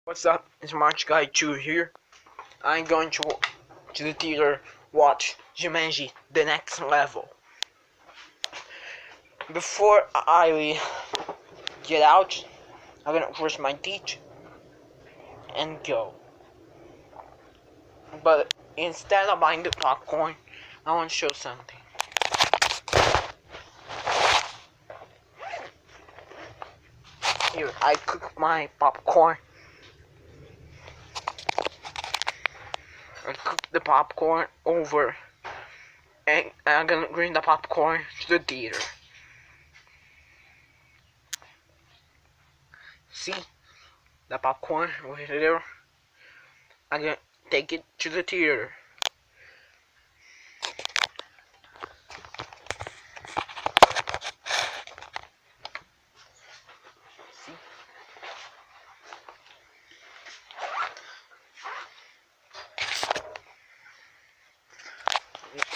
What's up? It's March Guy 2 here. I'm going to the theater watch Jumanji: The Next Level. Before I get out, I'm gonna brush my teeth and go. But instead of buying the popcorn, I want to show something. Here, I cook my popcorn. I cook the popcorn over, and I'm gonna bring the popcorn to the theater. See the popcorn over there? I'm gonna take it to the theater. See?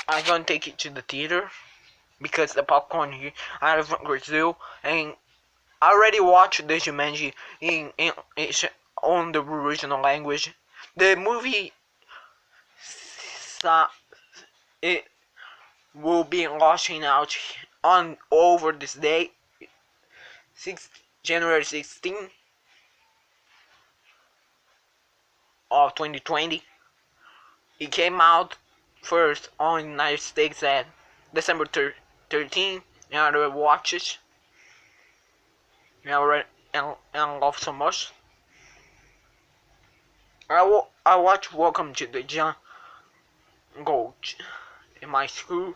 I'm gonna take it to the theater because the popcorn here out of Brazil, and I already watched the Jumanji in on the original language. The movie it will be launching out on over this day, January 16 of 2020. It came out first on United States at December 13, and I already watched it. And love so much. I watched Welcome to the Jungle in my school.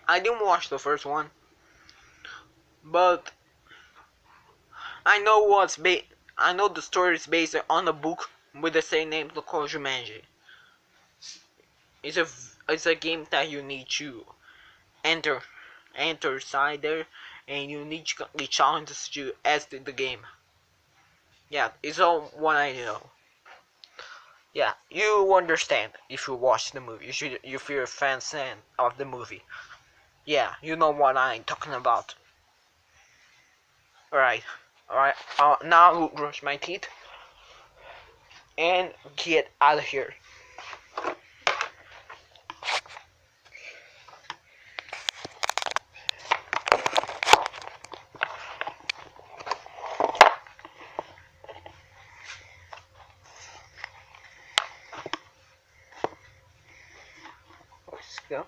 I didn't watch the first one, but I know the story is based on a book with the same name called Jumanji. It's a game that you need to enter inside there, and you need to complete challenges to exit the game. Yeah, it's all what I know. Yeah, you understand if you watch the movie. If you're a fan of the movie. Yeah, you know what I'm talking about. Alright. Now I'll brush my teeth and get out of here. Let's go.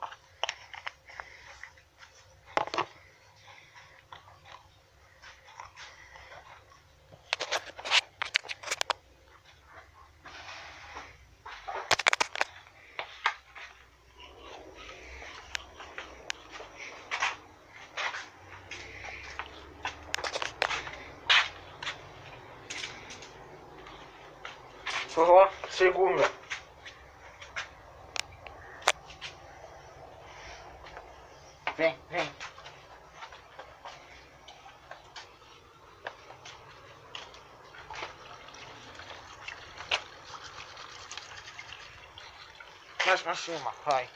Por favor, segunda. Vem. Mais pra cima, vai.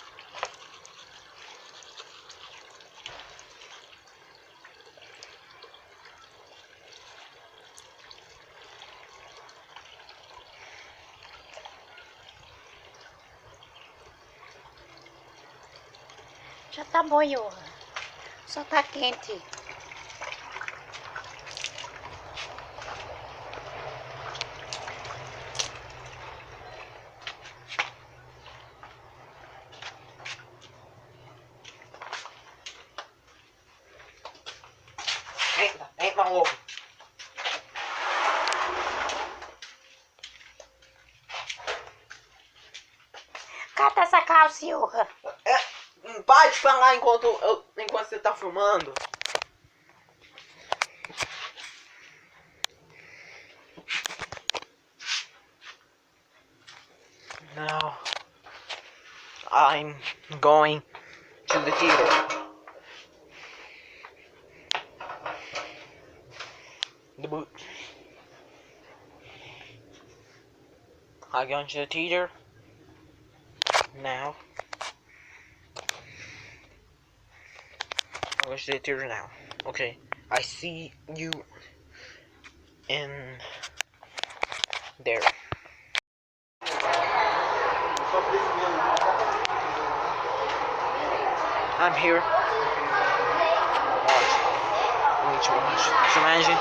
Já tá bom, Johan. Só tá quente. Entra logo. Cata essa calça, Johan. Para de falar enquanto você tá filmando. Now I'm going to the theater. The boot. I'm going to the theater now. I'm going to the theater now. Okay, I see you And there. I'm here. Watch. Going to watch. So imagine.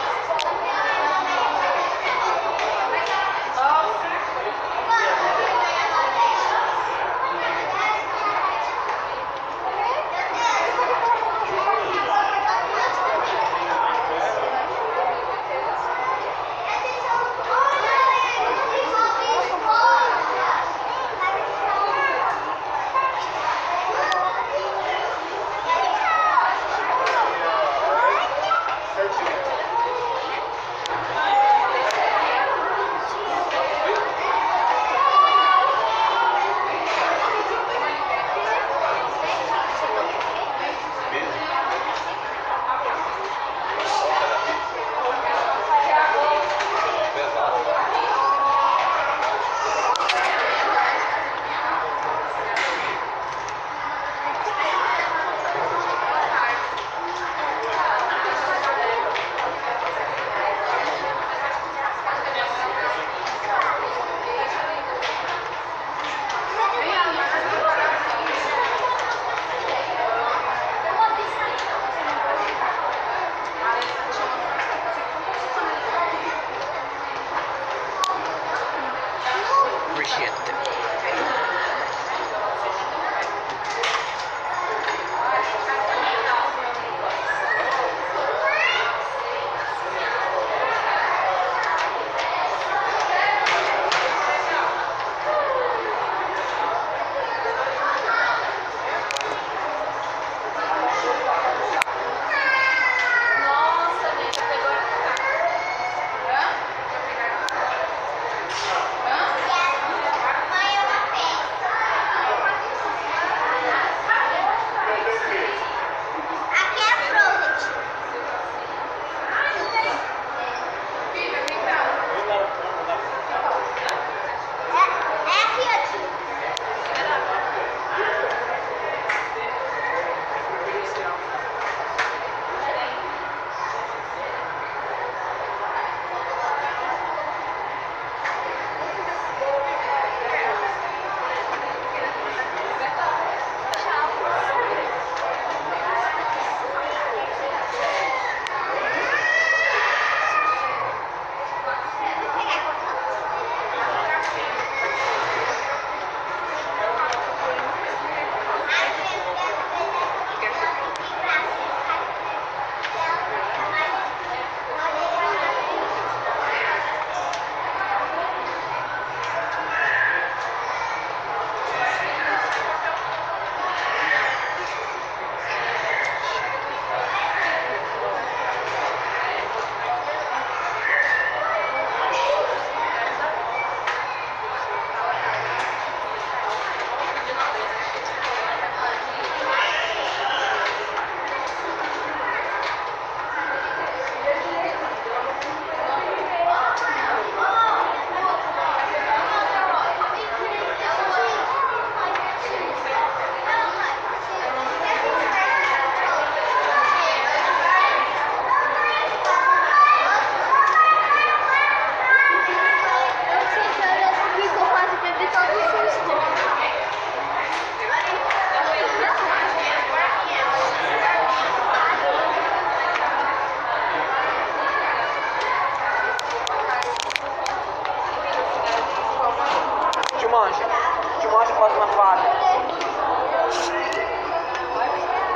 Te mostro a próxima fase.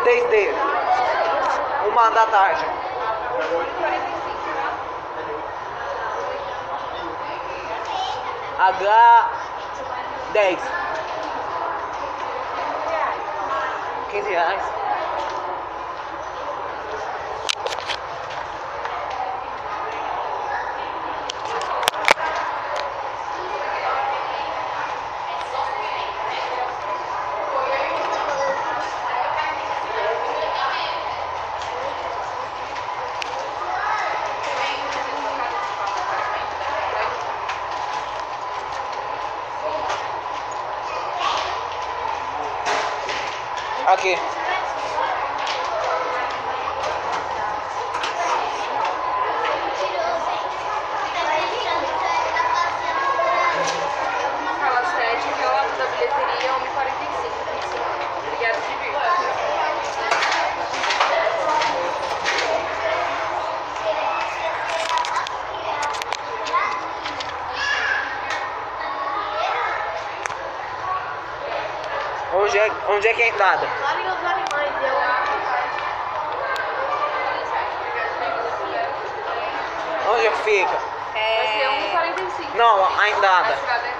Desde 1 da tarde. H10. R$15. Aqui. Onde é que é a entrada? Lá em os animais, Onde fica? Vai ser 1,45. Não, a entrada. A estrada é